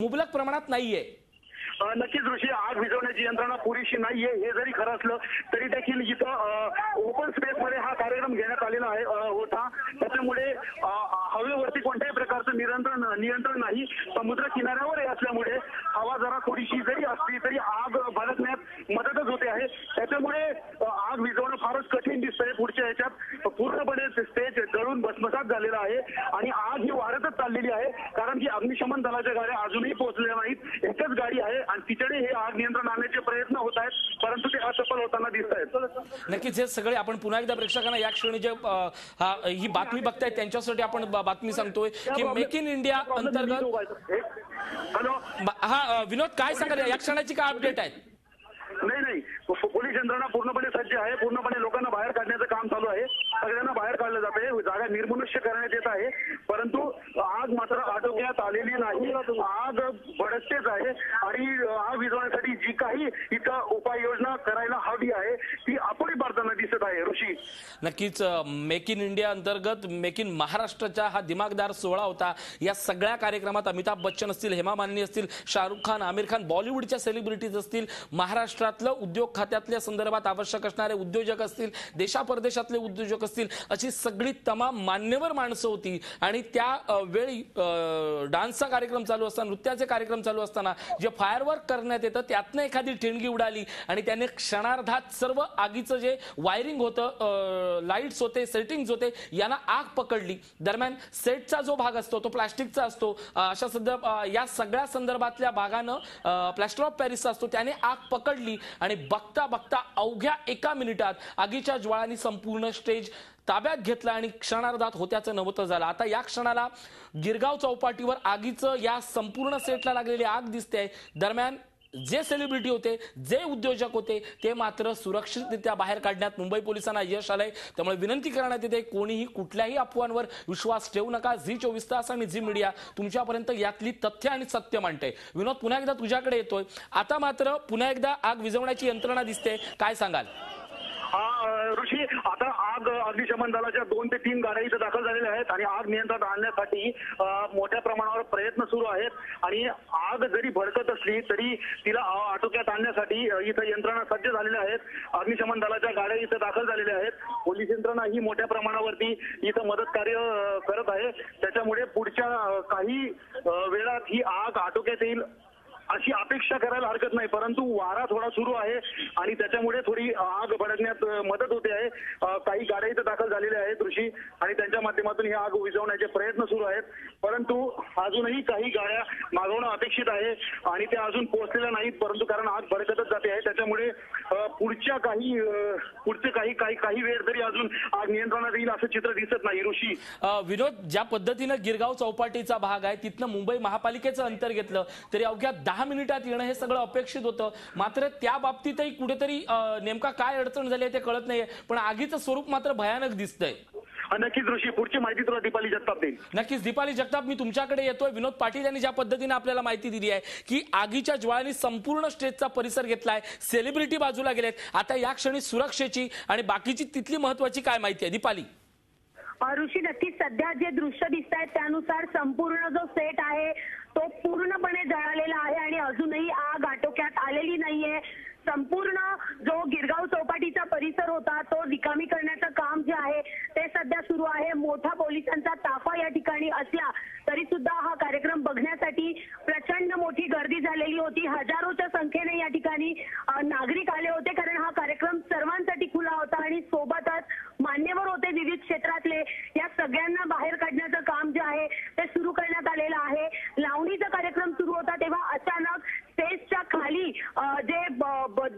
मुबलक प्रमाणात नाहीये। नक्कीच ऋषी, आग विझवण्याची यंत्रणा पुरेशी नाहीये हे जरी खरं असलं तरी देखील इथं ओपन स्पेस मध्ये हा कार्यक्रम घेण्यात आलेला होता। त्याच्यामुळे हवेवरती कोणत्याही प्रकारचं नियंत्रण नाही। समुद्र किनाऱ्यावर असल्यामुळे हवा जरा थोडीशी जरी असली तरी आग भडकण्यात मदतच होते आहे। त्याच्यामुळे आग विझवणं फारच कठीण दिसतंय। पुढच्या ह्याच्यात पूर्णपणे स्टेज जळून भस्मसात झालेला आहे आणि आग ही वाढतच चाललेली आहे, कारण की अग्निशमन दलाच्या गाड्या अजूनही पोहोचलेल्या नाहीत। एकच गाडी आहे आणि तिकडे हे आग नियंत्रण आणण्याचे प्रयत्न होत आहेत, परंतु ते असफल होताना दिसत आहेत। नक्कीच हे सगळे आपण पुन्हा एकदा प्रेक्षकांना या क्षणी जे ही बातमी बघतायत त्यांच्यासाठी आपण बातमी सांगतोय की मेक इन इंडिया अंतर्गत। हा विनोद, काय सांगाल या क्षणाची काय अपडेट आहे? नाही, पोलीस यंत्रणा पूर्णपणे सज्ज आहे। पूर्णपणे लोकांना बाहेर काढण्याचं काम चालू आहे। सगळ्यांना बाहेर काढलं जात आहे, जागा निर्मनुष्य करण्यात येत आहे, परंतु आग मात्र आटोक्यात आलेली नाही। आग भडकतेच आहे आणि आग विझवण्यासाठी जी काही इथं उपाययोजना करायला हवी आहे ती अपुरी पडताना दिसत आहे। ऋषी, नक्कीच मेक इन इंडिया अंतर्गत मेक इन महाराष्ट्राचा हा दिमागदार सोहळा होता। या सगळ्या कार्यक्रमात अमिताभ बच्चन असतील, हेमा मालिनी असतील, शाहरुख खान, आमिर खान, बॉलिवूडच्या सेलिब्रिटीज असतील, महाराष्ट्रातलं उद्योग खात्यातल्या संदर्भात आवश्यक असणारे उद्योजक असतील, देशापरदेशातले उद्योजक असतील, अशी सगळी तमाम मान्यवर माणसं होती। आणि त्या वेळी डान्सचा कार्यक्रम चालू असताना, नृत्याचे कार्यक्रम चालू असताना जे फायरवर्क करण्यात येतं त्यातनं एखादी ठिणगी उडाली आणि त्याने क्षणार्धात सर्व आगीचं जे वायरिंग होतं, लाईट्स होते, सेटिंग्स होते, यांना आग पकडली। दरम्यान सेटचा जो भाग असतो तो प्लास्टिकचा असतो, अशा या सगळ्या संदर्भातल्या भागानं प्लास्टर ऑफ पॅरिसचा असतो, त्याने आग पकडली आणि बघता बघता अवघ्या 1 मिनिटात आगीच्या ज्वाळांनी संपूर्ण स्टेज ताब्यात घेतला आणि क्षणार्धात होत्याचं नव्हतं झालं। आता या क्षणाला गिरगाव चौपाटीवर आगीचं या संपूर्ण सेटला लागलेली आग दिसते। दरम्यान जे सेलिब्रिटी होते, जे उद्योजक होते, ते मात्र सुरक्षितरित्या बाहेर काढण्यात मुंबई पोलिसांना यश आलंय। त्यामुळे विनंती करण्यात येते, कोणीही कुठल्याही अफवांवर विश्वास ठेवू नका। झी 24 तास आणि झी मीडिया तुमच्यापर्यंत यातली तथ्य आणि सत्य मांडते। विनोद, पुन्हा एकदा तुझ्याकडे येतोय। आता मात्र पुन्हा एकदा आग विझवण्याची यंत्रणा दिसते, काय सांगाल? ऋषी, आता अग्निशमन दलाच्या 2 ते 3 गाड्या इथं दाखल झालेल्या आहेत आणि आग नियंत्रणात आणण्यासाठी मोठ्या प्रमाणावर प्रयत्न सुरू आहेत। आणि आग जरी भडकत असली तरी तिला आटोक्यात आणण्यासाठी इथं यंत्रणा सज्ज झालेल्या आहेत। अग्निशमन दलाच्या गाड्या इथं दाखल झालेल्या आहेत। पोलीस यंत्रणा ही मोठ्या प्रमाणावरती इथं मदत कार्य करत आहे। त्याच्यामुळे पुढच्या काही वेळात ही आग आटोक्यात येईल अशी अपेक्षा करायला हरकत नाही, परंतु वारा थोडा सुरू आहे आणि त्याच्यामुळे थोडी आग भडकण्यात मदत होते आहे। काही गाड्या इथं दाखल झालेल्या आहेत ऋषी आणि त्यांच्या माध्यमातून ही आग विझवण्याचे प्रयत्न सुरू आहेत, परंतु अजूनही काही गाड्या मागवणं अपेक्षित आहे आणि त्या अजून पोहोचलेल्या नाहीत, परंतु कारण आग भडकतच जाते आहे। त्याच्यामुळे पुढचे काही वेळ तरी अजून आग नियंत्रणात येईल असं चित्र दिसत नाही। ऋषी, विनोद, ज्या पद्धतीनं गिरगाव चौपाटीचा भाग आहे तिथनं मुंबई महापालिकेचं अंतर घेतलं तरी अवघ्या 10 मिनिटात येणं हे सगळं अपेक्षित होतं, मात्र त्या बाबतीतही कुठेतरी नेमका काय अडचण झाली ते कळत नाहीये, पण आगीचं स्वरूप मात्र भयानक दिसतंय। नक्कीच ऋषी, पुढची माहिती तुला दीपाली जगताप देईल। नक्कीच दीपाली जगताप, मी तुमच्याकडे येतोय। विनोद पाटील यांनी ज्या पद्धतीने आपल्याला माहिती दिली आहे की आगीच्या ज्वाळांनी संपूर्ण स्टेजचा परिसर घेतलाय, सेलिब्रिटी बाजूला गेलेत, आता या क्षणी सुरक्षेची आणि बाकीची तिथली महत्वाची काय माहिती आहे दीपाली? ऋषी, नक्कीच सध्या जे दृश्य दिसत आहेत त्यानुसार संपूर्ण जो सेट आहे तो पूर्णपणे जळालेला आहे आणि अजूनही आग आटोक्यात आलेली नाहीये। संपूर्ण जो गिरगाव चौपाटीचा परिसर होता तो रिकामी करण्याचं काम जे आहे ते सध्या सुरू आहे। मोठा पोलिसांचा ताफा या ठिकाणी असला तरी सुद्धा हा कार्यक्रम बघण्यासाठी प्रचंड मोठी गर्दी झालेली होती। हजारोच्या संख्येने या ठिकाणी नागरिक आले होते, कारण हा कार्यक्रम सर्वांसाठी खुला होता आणि सोबतच मान्यवर होते विविध क्षेत्रातले। या सगळ्यांना बाहेर काढण्याचं काम जे आहे ते सुरू करण्यात आलेलं आहे। लावणीचा कार्यक्रम सुरू होता तेव्हा अचानक स्टेजच्या खाली जे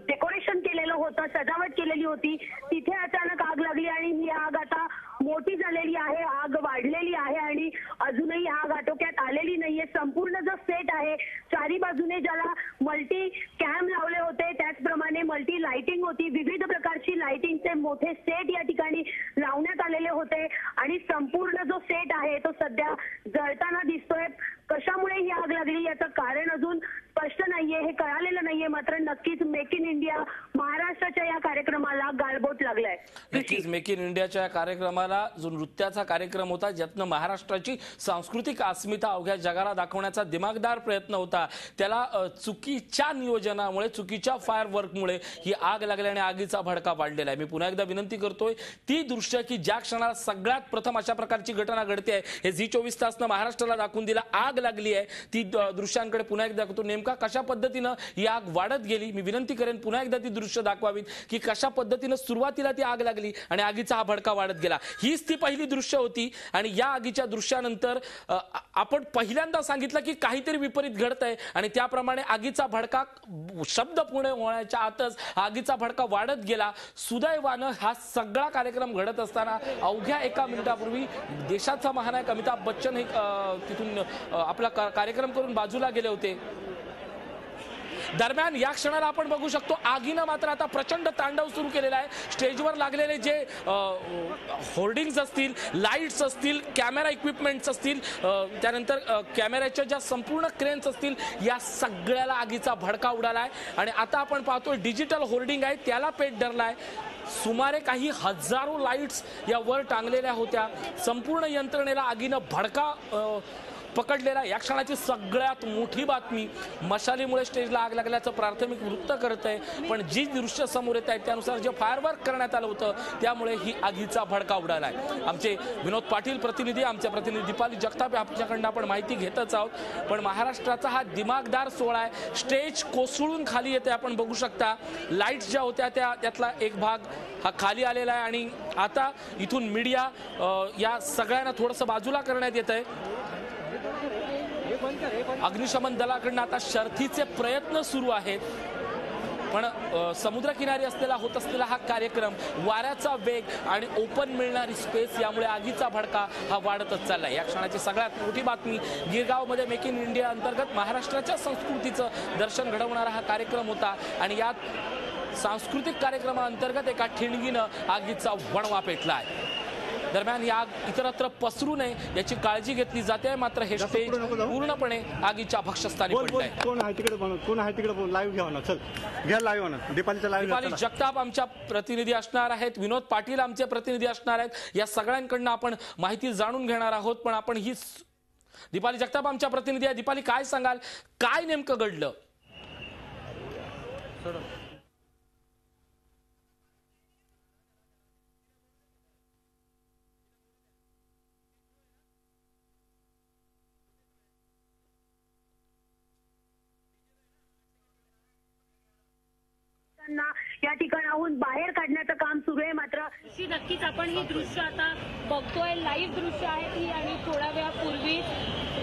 डेकोरेशन केलेलं होतं, सजावट केलेली होती, तिथे अचानक आग लागली आणि ही आग आता मोठी झालेली आहे, आग वाढलेली आहे आणि अजूनही आग आटोक्यात आलेली नाहीये। संपूर्ण जो सेट आहे चारी बाजूने ज्याला मल्टी कॅम लावले होते, त्याचप्रमाणे मल्टी लाइटिंग होती, विविध प्रकारची लाइटिंगचे मोठे सेट या ठिकाणी लावण्यात आलेले होते आणि संपूर्ण जो सेट आहे तो सध्या जळताना दिसतोय। कशामुळे ही आग लागली याचं कारण अजून स्पष्ट नाहीये, हे कळालेलं नाहीये, मात्र नक्कीच मेक इन इंडिया महाराष्ट्र महाराष्ट्राच्या या कार्यक्रमाला गालबोट लागलाय. नक्कीच मेक इन इंडियाच्या या कार्यक्रमाला जो नृत्याचा कार्यक्रम होता, ज्यातनं महाराष्ट्राची सांस्कृतिक अस्मिता अवघ्या जगाला दाखवण्याचा दिमागदार प्रयत्न होता, त्याला चुकीच्या नियोजनामुळे, चुकीच्या फायर वर्कमुळे ही आग लागली आणि आगीचा भडका वाढलेला आहे. मी पुन्हा एकदा विनंती करतोय, ती दृश्य की ज्या क्षणाला सगळ्यात प्रथम अशा प्रकारची घटना घडते आहे, हे झी24 तासनं महाराष्ट्राला दाखवून दिला. आग लागली आहे, ती दृश्यांकडे पुन्हा एकदा दाखवतो. नेमका कशा पद्धतीनं ही आग वाढत गेली, मी विनंती करेन पुन्हा एकदा ती दृश्य दाखवावीत की कशा पद्धतीनं सुरुवातीला ती आग लागली आणि आगीचा हा भडका वाढत गेला. हीच ती पहिली दृश्य होती आणि या आगीच्या दृश्यानंतर आपण पहिल्यांदा सांगितलं की काहीतरी विपरीत घडतंय आणि त्याप्रमाणे आगीचा भडका शब्द पुढे होण्याच्या आतच आगीचा भडका वाढत गेला. सुदैवानं हा सगळा कार्यक्रम घडत असताना अवघ्या एका मिनिटापूर्वी देशाचा महानायक अमिताभ बच्चन हे तिथून आपला कार्यक्रम करून बाजूला गेले होते. दरम्यान या क्षणाला आपण बघू शकतो आगीनं मात्र आता प्रचंड तांडव सुरू केलेला आहे. स्टेजवर लागलेले जे होर्डिंग्स असतील, लाईट्स असतील, कॅमेरा इक्विपमेंट्स असतील, त्यानंतर कॅमेऱ्याच्या ज्या संपूर्ण क्रेन्स असतील, या सगळ्याला आगीचा भडका उडालाय आणि आता आपण पाहतोय डिजिटल होर्डिंग आहे त्याला पेट धरलाय. सुमारे काही हजारो लाईट्स या वर टांगलेल्या होत्या. संपूर्ण यंत्रणेला आगीनं भडका पकडलेला. या क्षणाची सगळ्यात मोठी बातमी, मशालीमुळे स्टेजला आग लागल्याचं प्राथमिक वृत्त करत आहे, पण जी दृश्य समोर येत आहेत त्यानुसार जे फायरवर्क करण्यात आलं होतं त्यामुळे ही आगीचा भडका उडाला आहे. आमचे विनोद पाटील प्रतिनिधी, आमचे प्रतिनिधी दीपाली जगताप आपल्याकडनं आपण माहिती घेतच आहोत. पण महाराष्ट्राचा हा दिमागदार सोहळा आहे. स्टेज कोसळून खाली येते, आपण बघू शकता. लाईट्स ज्या होत्या त्यातला एक भाग हा खाली आलेला आहे आणि आता इथून मीडिया या सगळ्यांना थोडंसं बाजूला करण्यात येत आहे. अग्निशमन दलाकडून आता शर्थीचे प्रयत्न सुरू आहेत, पण समुद्रकिनारी असलेला होत असलेला हा कार्यक्रम, वाऱ्याचा वेग आणि ओपन मिळणारी स्पेस यामुळे आगीचा भडका हा वाढतच चाललाय. या क्षणाची सगळ्यात मोठी बातमी, गिरगावमध्ये मेक इन इंडिया अंतर्गत महाराष्ट्राच्या संस्कृतीचं दर्शन घडवणारा हा कार्यक्रम होता आणि यात सांस्कृतिक कार्यक्रमाअंतर्गत एका ठिणगीनं आगीचा वणवा पेटला आहे. दरम्यान ही आग इतरत्र पसरू नये याची काळजी घेतली जाते, मात्र हे स्टेज पूर्णपणे आगीच्या भक्षस्थानी पडलंय. कोण आहे तिकडे लाईव्ह घ्या ना, चल घ्या लाईव्ह ना. दीपाली जगताप आमच्या प्रतिनिधी असणार आहेत, विनोद पाटील आमचे प्रतिनिधी असणार आहेत. या सगळ्यांकडनं आपण माहिती जाणून घेणार आहोत. पण आपण ही दीपाली जगताप आमच्या प्रतिनिधी आहे. दीपाली, काय सांगाल, काय नेमकं घडलं? या ठिकाणाहून बाहेर काढण्याचं काम सुरू आहे. मात्र नक्कीच आपण ही दृश्य आता बघतोय, लाईव्ह दृश्य आहे ती, आणि थोड्या वेळापूर्वी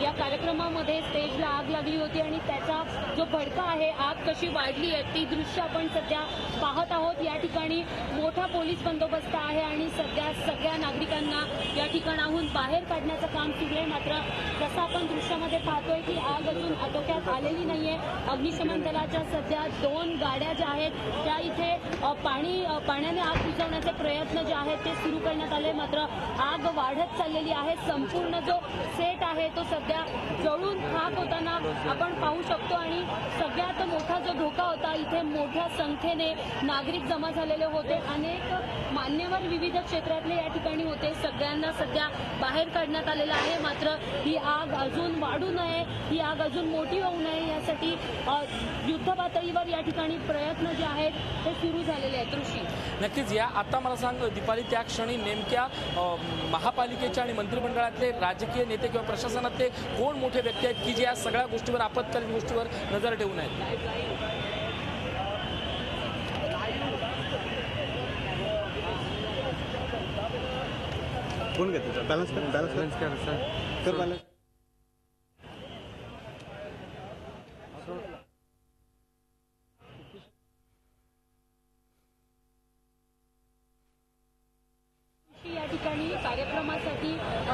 या कार्यक्रमामध्ये स्टेजला आग लागली होती आणि त्याचा जो भडका आहे, आग कशी वाढली आहे ती दृश्य आपण सध्या पाहत आहोत. या ठिकाणी मोठा पोलीस बंदोबस्त आहे आणि सध्या सगळ्या नागरिकांना या ठिकाणाहून बाहेर काढण्याचं काम सुरू आहे. मात्र जसं आपण दृश्यामध्ये पाहतोय की आग अजून आटोक्यात आलेली नाहीये. अग्निशमन दलाच्या सध्या 2 गाड्या ज्या आहेत त्या इथे पाण्याने आग बुझवण्याचे प्रयत्न जे आहेत ते सुरू करण्यात आले. मात्र आग वाढत चाललेली आहे. संपूर्ण जो सेट आहे तो सध्या जळून खाक होताना आपण पाहू शकतो आणि सगळ्यात मोठा जो धोका होता, इथे मोठ्या संख्येने नागरिक जमा झालेले होते. अनेक मान्यवर विविध क्षेत्रातले या ठिकाणी होते. सगळ्यांना सध्या बाहेर काढण्यात आलेलं आहे. मात्र ही आग अजून वाढू नये, ही आग अजून मोठी होऊ नये यासाठी युद्ध पातळीवर या ठिकाणी प्रयत्न जे आहेत ते सुरू झालेले आहेत. ऋषी, नक्कीच. या आता मला सांग दीपाली, त्या क्षणी नेमक्या महापालिकेचे आणि मंत्रिमंडळातले राजकीय नेते किंवा प्रशासनातले कोण मोठे व्यक्ती आहेत की जे या सगळ्या गोष्टीवर, आपत्कालीन गोष्टीवर नजर ठेवून आहेत? कोण घेतो? बॅलन्स कर बॅलन्स. या ठिकाणी कार्यक्रमासाठी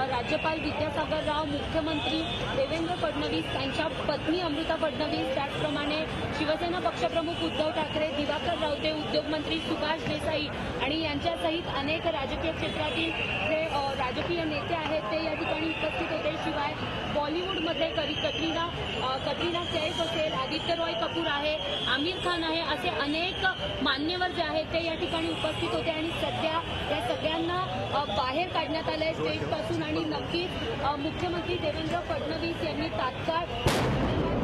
राज्यपाल विद्यासागर राव, मुख्यमंत्री देवेंद्र फडणवीस, त्यांच्या पत्नी अमृता फडणवीस, त्याचप्रमाणे शिवसेना पक्षप्रमुख उद्धव ठाकरे, दिवाकर रावते, उद्योगमंत्री सुभाष देसाई आणि यांच्यासहित अनेक राजकीय क्षेत्रातील जे राजकीय नेते आहेत ते या ठिकाणी उपस्थित होते. शिवाय बॉलिवूडमधले कटरीना कैफ असेल, आदित्य रॉय कपूर आहे, आमिर खान आहे, असे अनेक मान्यवर जे आहेत ते या ठिकाणी उपस्थित होते आणि सध्या या सगळ्यांना बाहेर काढण्यात आलंय स्टेजपासून आणि नक्कीच मुख्यमंत्री देवेंद्र फडणवीस यांनी तात्काळ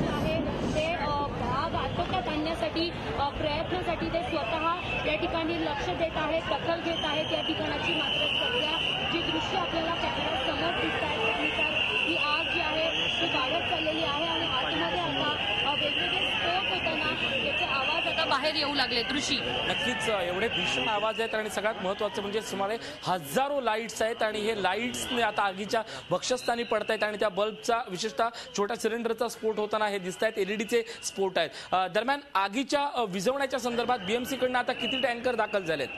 जे आहे ते आग आटोक्यात आणण्यासाठी प्रयत्नासाठी ते स्वतः या ठिकाणी लक्ष देत आहेत, दखल घेत आहेत या ठिकाणाची. मात्र सध्या जी दृश्य आपल्याला कॅमेऱ्यासमोर दिसत आहेत त्यानुसार ही आग जी आहे ती वाढत चाललेली आहे आणि आतमध्ये आता वेगवेगळे स्फोट होताना त्याचे आवाज आता बाहेर येऊ लागले. ऋषी, नक्कीच एवढे भीषण आवाज आहेत आणि सगळ्यात महत्त्वाचं म्हणजे सुमारे हजारो लाईट्स आहेत आणि हे लाईट्सने आता आगीच्या भक्षस्थानी पडत आहेत आणि त्या बल्बचा विशेषतः छोट्या सिलेंडरचा स्फोट होताना हे दिसत आहेत. एलईडीचे स्फोट आहेत. दरम्यान आगीच्या विझवण्याच्या संदर्भात बीएमसी कडनं आता किती टँकर दाखल झालेत?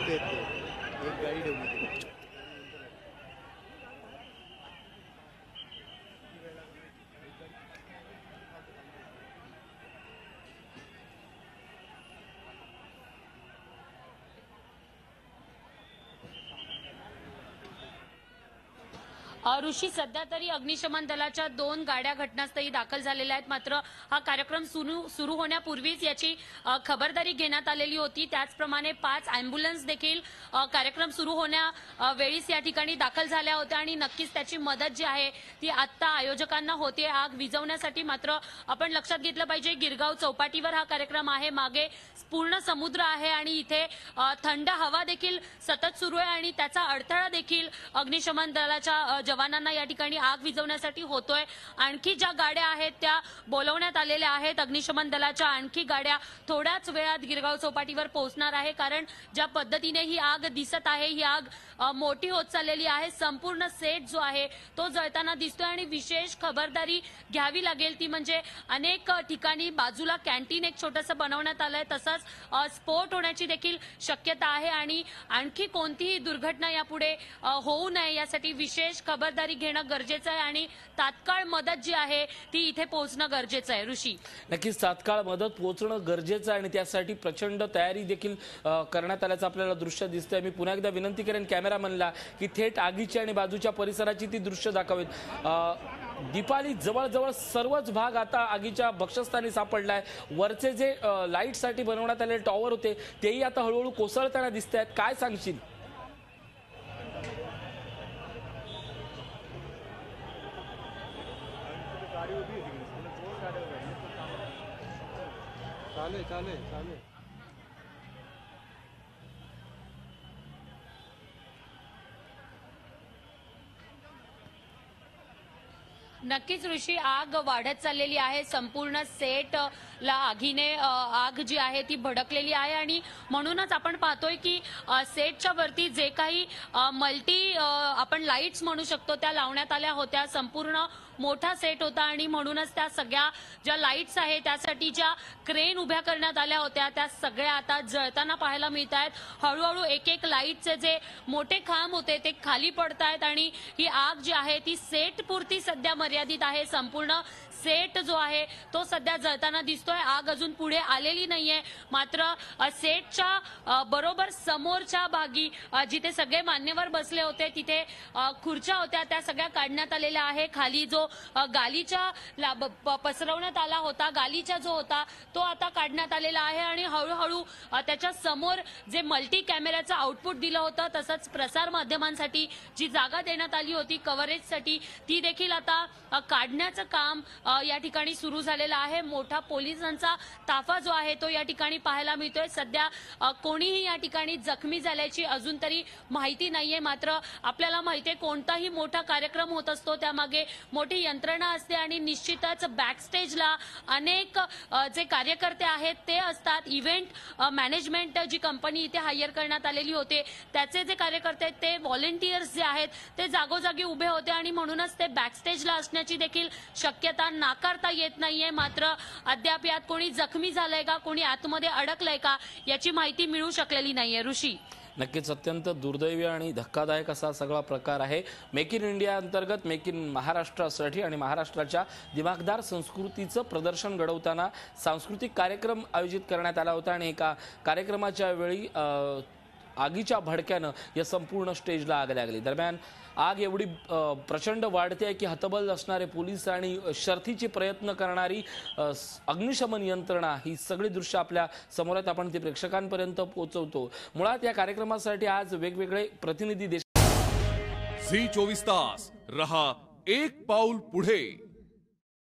एक गाडी ठेवली. ऋषी, सध्या तरी अग्निशमन दलाच्या 2 गाड्या घटनास्थळी दाखल झालेल्या आहेत. मात्र हा कार्यक्रम सुरू होण्यापूर्वीच याची खबरदारी घेण्यात आलेली होती. त्याचप्रमाणे 5 अँब्युलन्स देखील कार्यक्रम सुरू होण्या वेळीच या ठिकाणी दाखल झाल्या होत्या आणि नक्कीच त्याची मदत जी आहे ती आता आयोजकांना होते आग विझवण्यासाठी. मात्र आपण लक्षात घेतलं पाहिजे, गिरगाव चौपाटीवर हा कार्यक्रम आहे, मागे पूर्ण समुद्र आहे आणि इथे थंड हवा देखील सतत सुरू आहे आणि त्याचा अडथळा देखील अग्निशमन दलाच्या जवानांना या ठिकाणी आग विझवण्यासाठी होतोय. आणखी ज्या गाड्या आहेत त्या बोलवण्यात आलेल्या आहेत. अग्निशमन दलाच्या आणखी गाड्या थोड्याच वेळात गिरगाव चौपाटीवर पोहोचणार आहे. कारण ज्या पद्धतीने ही आग दिसत आहे, ही आग मोठी होत चाललेली आहे. संपूर्ण सेट जो आहे तो जळताना दिसतोय आणि विशेष खबरदारी घ्यावी लागेल ती म्हणजे अनेक ठिकाणी बाजूला कॅन्टीन एक छोटंसं बनवण्यात आलंय. तसंच स्फोट होण्याची देखील शक्यता आहे आणि आणखी कोणतीही दुर्घटना यापुढे होऊ नये यासाठी विशेष खबरदारी घेणं गरजेचं आहे आणि तात्काळ मदत जी आहे ती इथे पोहोचणं गरजेचं आहे. ऋषी, नक्कीच तात्काळ मदत पोहोचणं गरजेचं आहे आणि त्यासाठी प्रचंड तयारी देखील करण्यात आल्याचं आपल्याला दृश्य दिसतंय. मी पुन्हा एकदा विनंती करेन कॅमेरामनला की थेट आगीची आणि बाजूच्या परिसराची ती दृश्य दाखवेत. दीपाली, जवळजवळ सर्वच भाग आता आगीच्या भक्षस्थानी सापडलाय. वरचे जे लाईटसाठी बनवण्यात आलेले टॉवर होते तेही आता हळूहळू कोसळताना दिसत आहेत. काय सांगशील? चालेल. नक्कीच ऋषी, आग वाढत चाललेली आहे. संपूर्ण सेट ला आगीने आग जी आहे ती भडकलेली आहे आणि म्हणूनच आपण पाहतोय की सेटच्या वरती जे काही मल्टी आपण लाईट्स म्हणू शकतो त्या लावण्यात आल्या होत्या. संपूर्ण मोठा सेट होता आणि म्हणूनच त्या सगळ्या ज्या लाईट्स आहेत त्यासाठी ज्या क्रेन उभ्या करण्यात आल्या होत्या त्या सगळ्या आता जळताना पाहायला मिळत आहेत. हळूहळू एक एक लाईटचे जे मोठे खांब होते ते खाली पडत आहेत आणि ही आग जी आहे ती सेट पुरती सध्या मर्यादित आहे. संपूर्ण सेट जो आहे तो सध्या जळताना दिसतोय. आग अजून पुढे आलेली नाहीये. मात्र सेटच्या बरोबर समोरच्या भागी जिथे सगळे मान्यवर बसले होते तिथे खुर्च्या होत्या त्या सगळ्या काढण्यात आलेल्या आहे. खाली जो गालीच्या पसरवण्यात आला होता, गालीचा जो होता तो आता काढण्यात आलेला आहे आणि हळूहळू त्याच्या समोर जे मल्टी कॅमेऱ्याचं आउटपुट दिलं होतं तसंच प्रसार माध्यमांसाठी जी जागा देण्यात आली होती कव्हरेजसाठी ती देखील आता काढण्याचं काम या ठिकाणी सुरू झालेला आहे. मोठा पोलिसांचा ताफा जो आहे तो या ठिकाणी पाहायला मिळतोय. सध्या कोणीही या ठिकाणी जखमी झाल्याची अजून तरी माहिती नाहीये. मात्र आपल्याला माहितीये कोणताही मोठा कार्यक्रम होत असतो त्यामागे मोठी यंत्रणा असते आणि निश्चितच बॅकस्टेजला अनेक जे कार्यकर्ते आहेत ते असतात. इव्हेंट मॅनेजमेंट जी कंपनी इथे हायर करण्यात आलेली होते त्याचे जे कार्यकर्ते आहेत ते व्हॉलेंटियर्स जे आहेत ते जागोजागी उभे होते आणि म्हणूनच ते बॅकस्टेजला असण्याची देखील शक्यता नाकारता येत नाहीये. मात्र अद्याप यात कोणी जखमी झालंय का, कोणी आतमध्ये अडकलंय का याची माहिती मिळू शकलेली नाहीये. ऋषी, नक्कीच अत्यंत दुर्दैवी आणि धक्कादायक असा सगळा प्रकार आहे. मेक इन इंडिया अंतर्गत मेक इन महाराष्ट्रासाठी आणि महाराष्ट्राच्या दिमागदार संस्कृतीचं प्रदर्शन घडवताना सांस्कृतिक कार्यक्रम आयोजित करण्यात आला होता आणि एका कार्यक्रमाच्या वेळी आगीच्या भडक्यानं या संपूर्ण स्टेजला आग लागली। दरम्यान आग एवढी प्रचंड वाढते आहे की हतबल असणारे पोलीस आणि शर्थीचे प्रयत्न करणारी अग्निशमन यंत्रणा ही सगळी दृश्य आपल्या समोर आहेत, आपण ती प्रेक्षकांपर्यंत पोहोचवतो। मुळात या कार्यक्रमासाठी आज वेगवेगळे प्रतिनिधी झी 24 तास रहा एक पाऊल पुढे।